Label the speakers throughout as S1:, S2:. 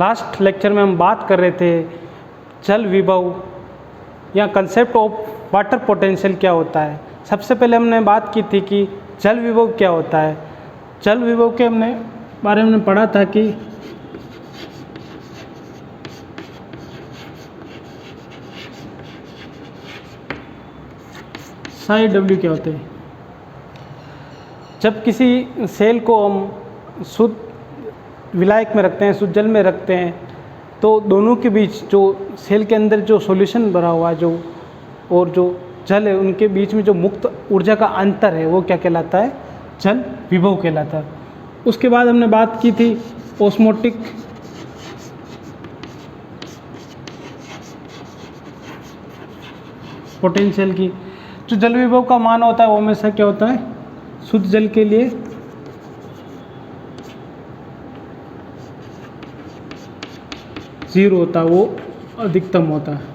S1: Last lecture में हम बात कर रहे थे जल विभव या कंसेप्ट ऑफ वाटर पोटेंशियल क्या होता है। सबसे पहले हमने बात की थी कि जल विभव क्या होता है। जल विभव के हमने बारे में पढ़ा था कि साई डब्ल्यू क्या होते हैं। जब किसी सेल को हम शुद्ध विलायक में रखते हैं, शुद्ध जल में रखते हैं, तो दोनों के बीच जो सेल के अंदर जो सॉल्यूशन भरा हुआ है जो और जो जल है, उनके बीच में जो मुक्त ऊर्जा का अंतर है वो क्या कहलाता है, जल विभव कहलाता है। उसके बाद हमने बात की थी ऑस्मोटिक पोटेंशियल की। जो जल विभव का मान होता है वो हमेशा क्या होता है, शुद्ध जल के लिए जीरो होता है, वो अधिकतम होता है।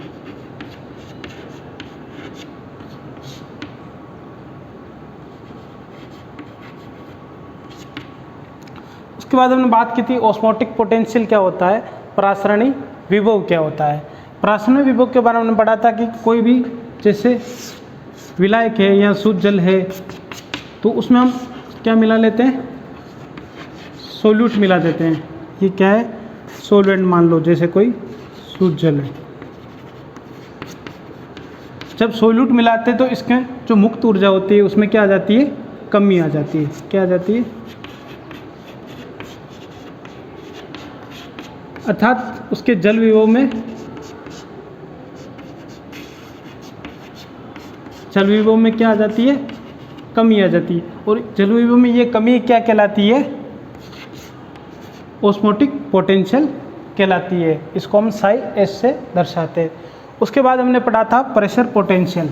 S1: उसके बाद हमने बात की थी ऑस्मोटिक पोटेंशियल क्या होता है, परासरणी विभव क्या होता है। परासरणी विभव के बारे में हमने पढ़ा था कि कोई भी जैसे विलायक है या शुद्ध जल है तो उसमें हम क्या मिला लेते हैं, सोल्यूट मिला देते हैं। ये क्या है, सोलवेंट मान लो, जैसे कोई शुद्ध जल है। जब सोल्यूट मिलाते हैं तो इसके जो मुक्त ऊर्जा होती है उसमें क्या आ जाती है, कमी आ जाती है। क्या आ जाती है, अर्थात उसके जल विभव में क्या आ जाती है, कमी आ जाती है। और जल विभव में ये कमी क्या कहलाती है, ऑस्मोटिक पोटेंशियल कहलाती है। इसको हम साई एस से दर्शाते हैं। उसके बाद हमने पढ़ा था प्रेशर पोटेंशियल।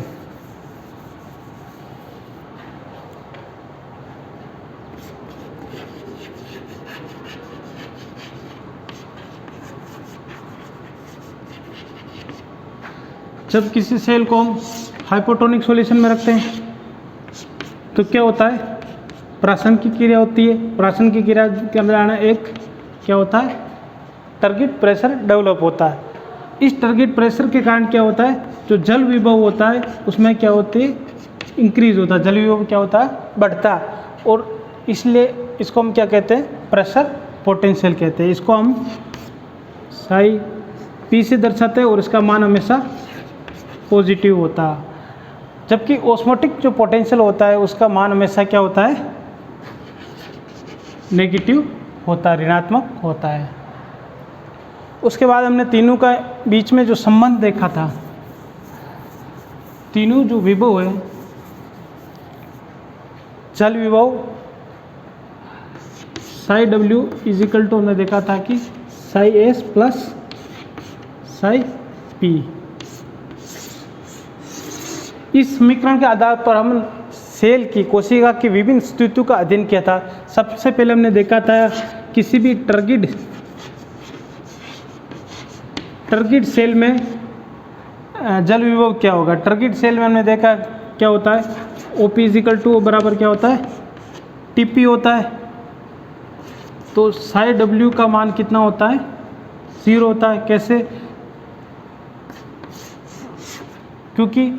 S1: जब किसी सेल को हम हाइपोटोनिक सॉल्यूशन में रखते हैं तो क्या होता है, प्राशन की क्रिया होती है। प्राशन की क्रिया के दौरान एक क्या होता है, टारगेट प्रेशर डेवलप होता है। इस टारगेट प्रेशर के कारण क्या होता है, जो जल विभव होता है उसमें क्या होती है, इंक्रीज होता है। जल विभव क्या होता है, बढ़ता है। और इसलिए इसको हम क्या कहते हैं, प्रेशर पोटेंशियल कहते हैं। इसको हम साई पी से दर्शाते हैं और इसका मान हमेशा पॉजिटिव होता है। जबकि ऑस्मोटिक जो पोटेंशियल होता है उसका मान हमेशा क्या होता है, नेगेटिव होता है, ऋणात्मक होता है। उसके बाद हमने तीनों का बीच में जो संबंध देखा था, तीनों जो विभव है, जल विभव psi W is equal to हमने देखा था कि psi S plus psi P. इस समीकरण के आधार पर हम सेल की कोशिका की विभिन्न स्थितियों का अध्ययन किया था। सबसे पहले हमने देखा था किसी भी टारगेट सेल में जल विभव क्या होगा। टारगेट सेल में हमने देखा क्या होता है, OP इज इक्वल टू बराबर क्या होता है, TP होता है। तो साई डब्ल्यू का मान कितना होता है, 0 होता है। कैसे, क्योंकि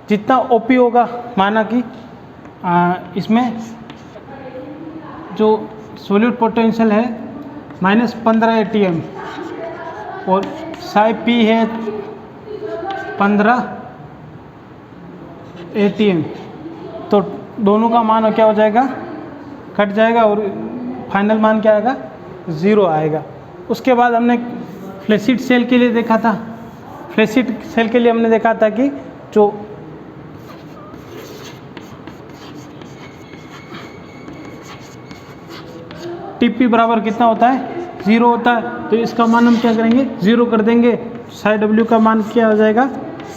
S1: जितना OP होगा, माना कि इसमें जो सोल्यूट पोटेंशियल है -15 ATM और साई P है 15 ATM, तो दोनों का मान क्या हो जाएगा, कट जाएगा और फाइनल मान क्या आएगा, 0 आएगा। उसके बाद हमने फ्लैसिड सेल के लिए देखा था। फ्लैसिड सेल के लिए हमने देखा था कि जो TP बराबर कितना होता है, 0 होता है। तो इसका मान हम क्या करेंगे, 0 कर देंगे। साई डब्ल्यू का मान क्या आ जाएगा,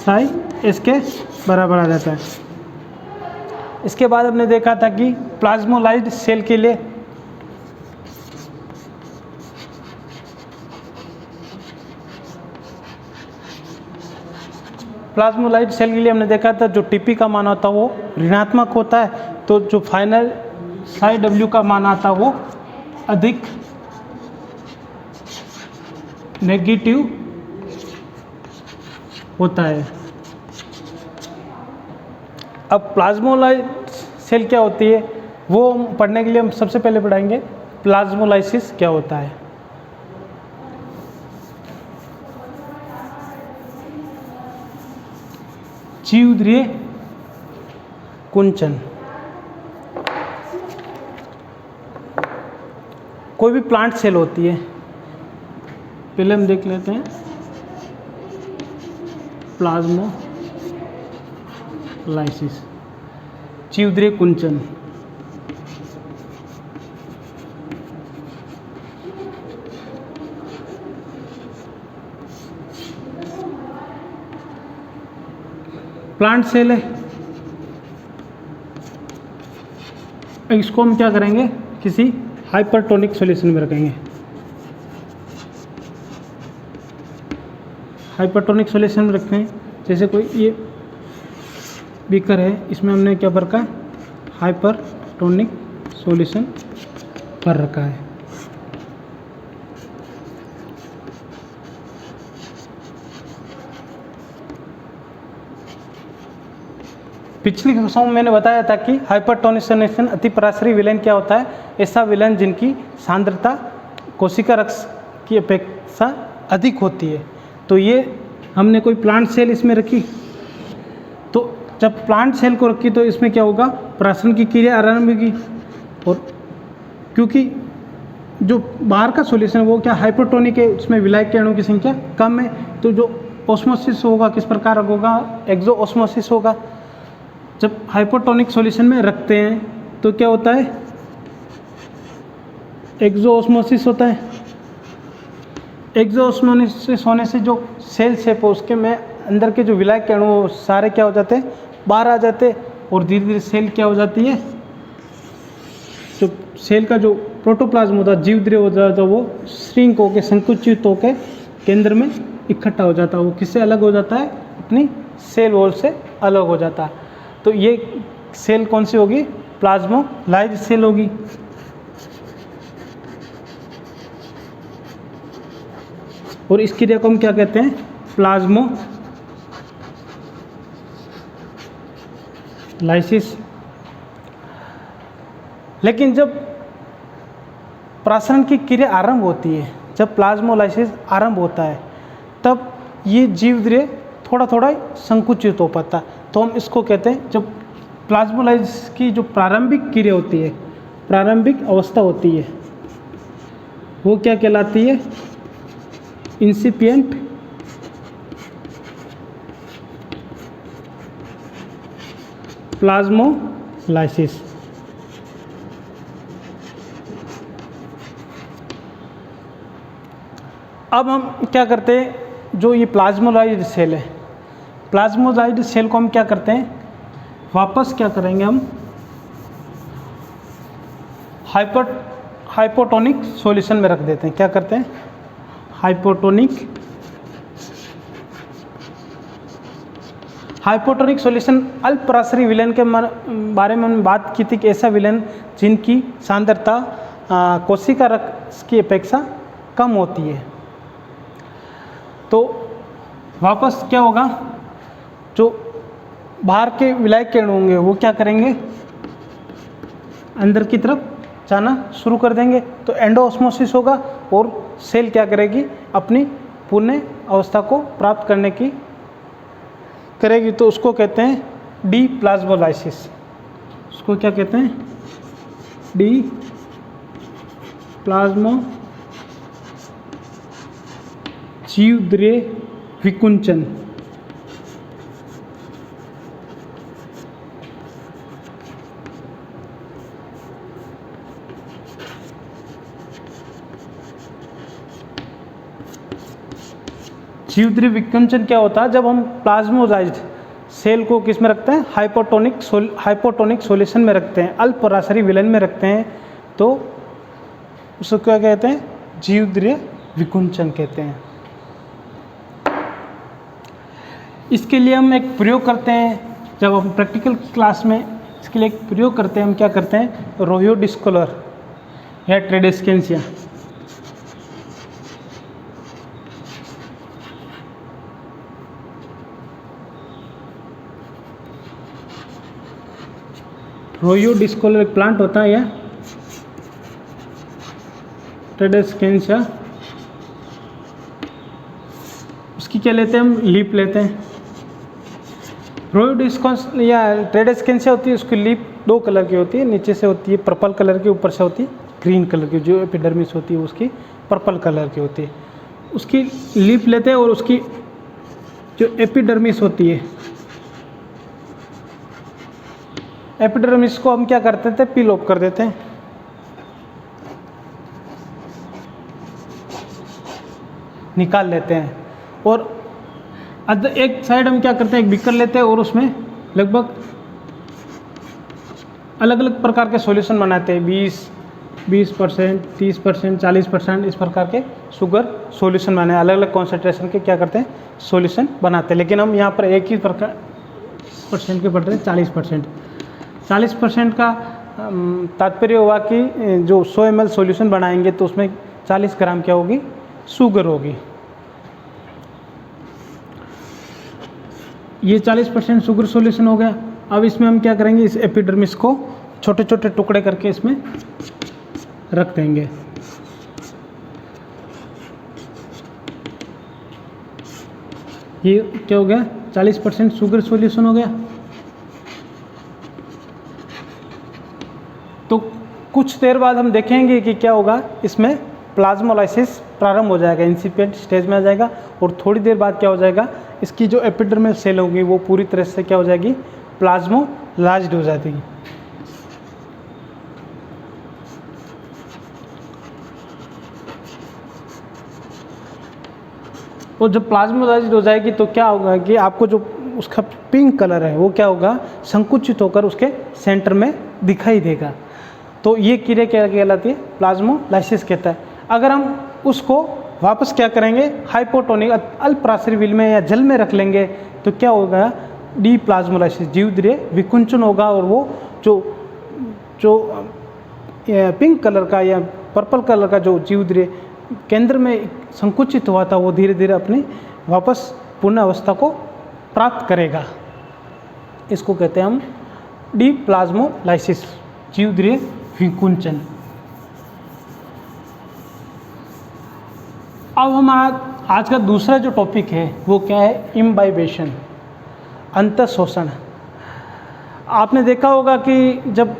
S1: साई एस के बराबर आ जाता है। इसके बाद हमने देखा था कि प्लाज्मोलाइज्ड सेल के लिए हमने देखा था जो TP का मान होता है वो ऋणात्मक होता है। तो जो फाइनल साई डब्ल्यू का मान आता है वो अधिक नेगेटिव होता है। अब प्लाज्मोलाइट सेल क्या होती है वो पढ़ने के लिए हम सबसे पहले पढ़ाएंगे प्लाज्मोलाइसिस क्या होता है। जीवद्रीय कुंचन, कोई भी प्लांट सेल होती है, पहले हम देख लेते हैं प्लाज्मोलाइसिस, जीवद्रीय कुंचन। प्लांट सेल है, इसको हम क्या करेंगे किसी हाइपरटोनिक सॉल्यूशन में रखेंगे। हाइपरटोनिक सॉल्यूशन में रखते हैं, जैसे कोई ये बीकर है, इसमें हमने क्या भर रखा, हाइपरटोनिक सॉल्यूशन भर रखा है। पिछली कक्षाओं में मैंने बताया था कि हाइपरटोनिक अतिपराशरी विलयन क्या होता है, ऐसा विलयन जिनकी सांद्रता कोशिका रक्त की अपेक्षा अधिक होती है। तो ये हमने कोई प्लांट सेल इसमें रखी, तो जब प्लांट सेल को रखी तो इसमें क्या होगा, प्राशन की क्रिया आरंभ होगी। और क्योंकि जो बाहर का सॉल्यूशन है वो क्या हाइपरटोनिक है, उसमें विलायक के अणुओं की संख्या कम है, तो जो ऑस्मोसिस होगा किस प्रकार होगा, एक्सो ऑस्मोसिस होगा। जब हाइपरटोनिक सॉल्यूशन में रखते हैं तो क्या होता है, एक्सो ऑस्मोसिस होता है। एक्सो ऑस्मोसिस होने से जो सेल शेप है उसके में अंदर के जो विलायक के अणु सारे क्या हो जाते हैं, बाहर आ जाते हैं, और धीरे धीरे सेल क्या हो जाती है, जो सेल का जो प्रोटोप्लाज्म होता है, जीवद्रीय हो जाता है, वो श्रिंक होकर संकुचित होकर केंद्र में इकट्ठा हो जाता है। वो किससे अलग हो जाता है, अपनी सेल वॉल से अलग हो जाता है। तो ये सेल कौन सी होगी, प्लाज्मोलाइज्ड सेल होगी। और इस क्रिया को हम क्या कहते हैं, प्लाज्मोलाइसिस। लेकिन जब प्रासरण की क्रिया आरंभ होती है, जब प्लाज्मोलाइसिस आरंभ होता है, तब ये जीवद्रीय थोड़ा थोड़ा संकुचित हो पाता है। तो हम इसको कहते हैं, जब प्लाज्मोलाइसिस की जो प्रारंभिक क्रिया होती है, प्रारंभिक अवस्था होती है, वो क्या कहलाती है, इंसिपिएंट प्लाज्मोलाइसिस। अब हम क्या करते हैं, जो ये प्लाज्मोलाइज्ड सेल है, प्लाज्मोलाइज्ड सेल को हम क्या करते हैं, वापस क्या करेंगे, हम हाइपोटोनिक सॉल्यूशन में रख देते हैं। क्या करते हैं, हाइपोटोनिक सॉल्यूशन अल्पराशरी विलयन के बारे में हमने बात की थी कि ऐसा विलयन जिनकी सांद्रता कोशिका रक्त की अपेक्षा कम होती है। तो वापस क्या होगा, जो बाहर के विलायक के अणु होंगे वो क्या करेंगे, अंदर की तरफ जाना शुरू कर देंगे। तो एंडोऑस्मोसिस होगा और सेल क्या करेगी, अपनी पुण्य अवस्था को प्राप्त करने की करेगी। तो उसको कहते हैं डी प्लाज्मोलाइसिस। उसको क्या कहते हैं, डी प्लाज्मो जीवद्रीय विकुंचन। जीवद्रीय विकुंचन क्या होता है, जब हम प्लाज्मोलाइज्ड सेल को किस में रखते हैं, हाइपोटोनिक सॉल्यूशन में रखते हैं, अल्पराशरी विलयन में रखते हैं, तो उसको क्या कहते हैं, जीवद्रीय विकुंचन कहते हैं। इसके लिए हम एक प्रयोग करते हैं, जब हम प्रैक्टिकल क्लास में इसके लिए एक प्रयोग करते हैं, हम क्या करते हैं, रोहियो डिस्कोलर या ट्रेडेस्केंसिया। रोयो डिस्कोलर एक प्लांट होता है, यह ट्रेडेस्केंसिया, उसकी क्या लेते हैं हम, लीप लेते हैं। रोयो डिस्कोस या ट्रेडेस्केंसिया होती है, उसकी लीप 2 कलर की होती है, नीचे से होती है पर्पल कलर की, ऊपर से होती है ग्रीन कलर की। जो एपिडर्मिस होती है उसकी पर्पल कलर की होती है, उसकी लीप लेते हैं और उसकी जो एपिडर्मिस होती है, एपिडर्मिस को हम क्या करते थे, पील ऑफ कर देते हैं। निकाल लेते हैं और एक साइड हम क्या करते हैं, एक बीकर लेते हैं और उसमें लगभग अलग अलग प्रकार के सॉल्यूशन बनाते हैं, 20%, 30%, 40% इस प्रकार के शुगर सॉल्यूशन बनाए, अलग अलग कॉन्सेंट्रेशन के क्या करते हैं, सॉल्यूशन बनाते हैं। लेकिन हम यहाँ पर एक ही प्रकार परसेंट के पढ़ रहे हैं, 40%। 40% का तात्पर्य हुआ कि जो 100 ml सॉल्यूशन बनाएंगे तो उसमें 40 ग्राम क्या होगी, शुगर होगी। ये 40% शुगर सॉल्यूशन हो गया। अब इसमें हम क्या करेंगे, इस एपिडर्मिस को छोटे छोटे टुकड़े करके इसमें रख देंगे। ये क्या हो गया, 40% शुगर सॉल्यूशन हो गया। तो कुछ देर बाद हम देखेंगे कि क्या होगा, इसमें प्लाज्मोलाइसिस प्रारंभ हो जाएगा, इंसिपिएंट स्टेज में आ जाएगा। और थोड़ी देर बाद क्या हो जाएगा, इसकी जो एपिडर्मल सेल होगी वो पूरी तरह से क्या हो जाएगी, प्लाज्मोलाइज्ड हो जाती है। और जब प्लाज्मोलाइज्ड हो जाएगी तो क्या होगा कि आपको जो उसका पिंक कलर है वो क्या होगा, संकुचित होकर उसके सेंटर में दिखाई देगा। तो ये क्रिया क्या कहलाती है, प्लाज्मोलाइसिस कहता है। अगर हम उसको वापस क्या करेंगे, हाइपोटोनिक अल्पराशरी विल में या जल में रख लेंगे तो क्या होगा, डीप्लाज्मोलाइसिस, जीवद्रीय विकुंचन होगा। और वो जो पिंक कलर का या पर्पल कलर का जो जीवद्रीय केंद्र में संकुचित हुआ था वो धीरे धीरे अपनी वापस पूर्ण अवस्था को प्राप्त करेगा। इसको कहते हैं हम डीप्लाज्मोलाइसिस, जीवद्रीय विकुंचन। अब हमारा आज का दूसरा जो टॉपिक है वो क्या है, इम्बाइबेशन, अंतःशोषण। आपने देखा होगा कि जब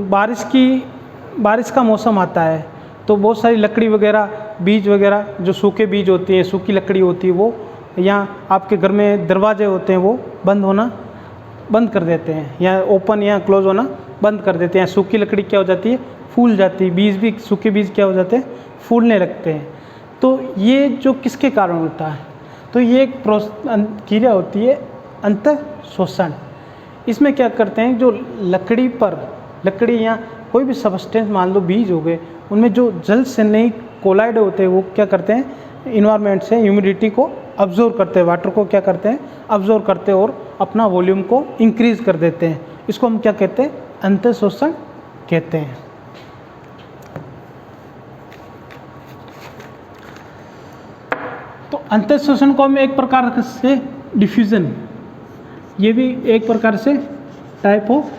S1: बारिश का मौसम आता है तो बहुत सारी लकड़ी वगैरह, बीज वगैरह, जो सूखे बीज होती है, सूखी लकड़ी होती है, वो यहाँ आपके घर में दरवाजे होते हैं वो बंद कर देते हैं, या ओपन या क्लोज होना बंद कर देते हैं। सूखी लकड़ी क्या हो जाती है, फूल जाती है, बीज भी, सूखे बीज क्या हो जाते हैं, फूलने लगते हैं। तो ये जो किसके कारण होता है, तो ये एक क्रिया होती है अंतःशोषण। इसमें क्या करते हैं, जो लकड़ी या कोई भी सबस्टेंस, मान लो बीज हो गए, उनमें जो जल से नहीं कोलाइड होते हैं वो क्या करते हैं, इन्वायरमेंट से ह्यूमिडिटी को अब्जॉर्व करते हैं, वाटर को क्या करते हैं, अब्जॉर्व करते हैं और अपना वॉल्यूम को इंक्रीज कर देते हैं। इसको हम क्या कहते हैं, अंतःशोषण कहते हैं। तो अंतःशोषण को हम एक प्रकार से डिफ्यूजन, ये भी एक प्रकार से टाइप ऑफ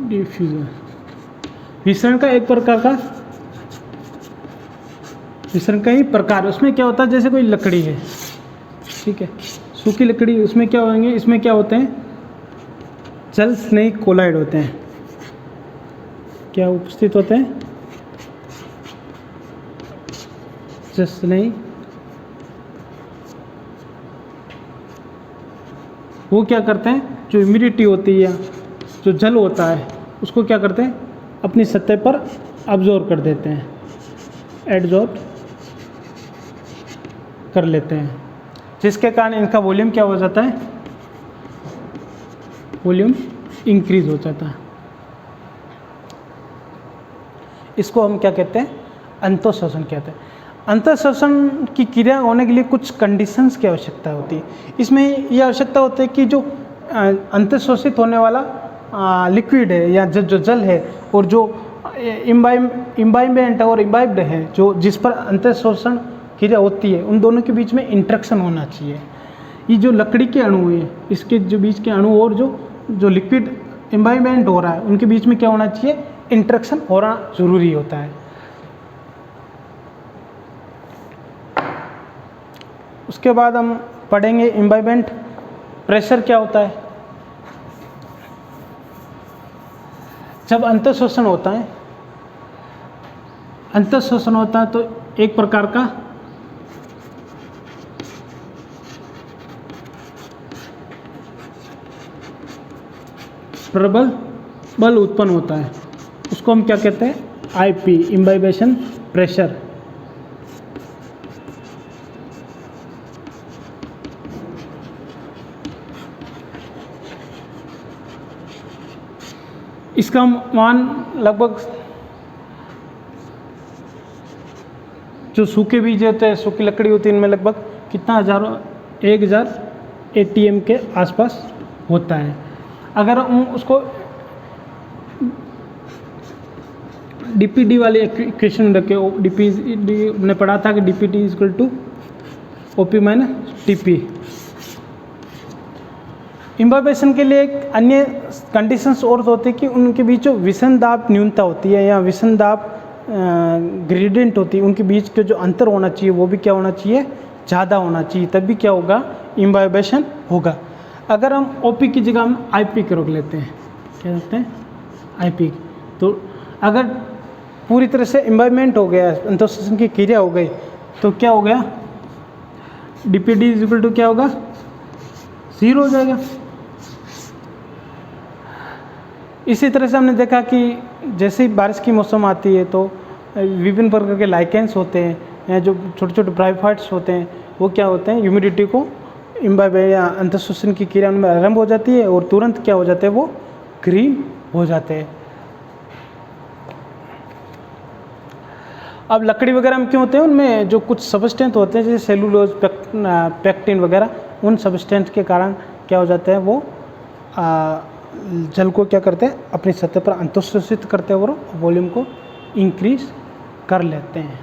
S1: डिफ्यूजन, विसरण का एक प्रकार का, विसरण का ही प्रकार। उसमें क्या होता है, जैसे कोई लकड़ी है, ठीक है, सूखी लकड़ी, उसमें क्या होंगे, इसमें क्या होते हैं, जल स्नेही कोलाइड होते हैं, क्या उपस्थित होते हैं, जल स्नेही, वो क्या करते हैं, जो ह्यूमिडिटी होती है, जो जल होता है, उसको क्या करते हैं, अपनी सतह पर अब्जॉर्ब कर देते हैं, एडजॉर्ब कर लेते हैं, जिसके कारण इनका वॉल्यूम क्या हो जाता है, वॉल्यूम इंक्रीज हो जाता है। इसको हम क्या कहते हैं, अंतःशोषण कहते हैं। अंतःशोषण की क्रिया होने के लिए कुछ कंडीशंस की आवश्यकता होती है। इसमें ये आवश्यकता होती है कि जो अंतःशोषित होने वाला लिक्विड है या जो जल है, और जो इम्बाइबेंट और इम्बाइब्ड है, जो जिस पर अंतःशोषण क्रिया होती है उन दोनों के बीच में इंटरेक्शन होना चाहिए। ये जो लकड़ी के अणु हैं इसके जो बीच के अणु और जो लिक्विड इम्बाइबमेंट हो रहा है उनके बीच में क्या होना चाहिए, इंटरेक्शन होना ज़रूरी होता है। उसके बाद हम पढ़ेंगे इम्बाइबमेंट प्रेशर क्या होता है। जब अंतःशोषण होता है तो एक प्रकार का प्रबल बल उत्पन्न होता है, उसको हम क्या कहते हैं, आईपी, इम्बाइबेशन प्रेशर। इसका मान लगभग जो सूखे बीज होते हैं, सूखी लकड़ी होती है, इनमें लगभग कितना 1000 ATM के आसपास होता है। अगर हम उसको DPD वाले इक्वेशन रखे, DPD हमने पढ़ा था कि DPD equal to OP minus TP। Imbibition के लिए एक अन्य कंडीशंस और होती है कि उनके बीच जो विषम दाब न्यूनता होती है या विषम दाब ग्रेडियंट होती है, उनके बीच के जो अंतर होना चाहिए वो भी क्या होना चाहिए, ज़्यादा होना चाहिए, तब भी क्या होगा, इम्बाइबेशन होगा। अगर हम OP की जगह हम IP को रख लेते हैं, क्या कहते हैं, IP, तो अगर पूरी तरह से इम्बाइबमेंट हो गया, अंतःशोषण की क्रिया हो गई, तो क्या हो गया, DPD इज इक्वल टू क्या होगा, 0 हो जाएगा। इसी तरह से हमने देखा कि जैसे ही बारिश की मौसम आती है तो विभिन्न प्रकार के लाइकेंस होते हैं या जो छोटे छोटे ब्राइफाइट्स होते हैं वो क्या होते हैं, ह्यूमिडिटी को इम्बाइब या अंतःशोषण की क्रिया उनमें आरंभ हो जाती है और तुरंत क्या हो जाते हैं, वो ग्रीन हो जाते हैं। अब लकड़ी वगैरह में क्यों होते हैं, उनमें जो कुछ सबस्टेंस होते हैं जैसे सेलुलोज, पेक्टिन वगैरह, उन सबस्टेंस के कारण क्या हो जाते हैं, वो जल को क्या करते हैं, अपनी सतह पर अंतःशोषित करते हैं और वॉल्यूम को इंक्रीज कर लेते हैं।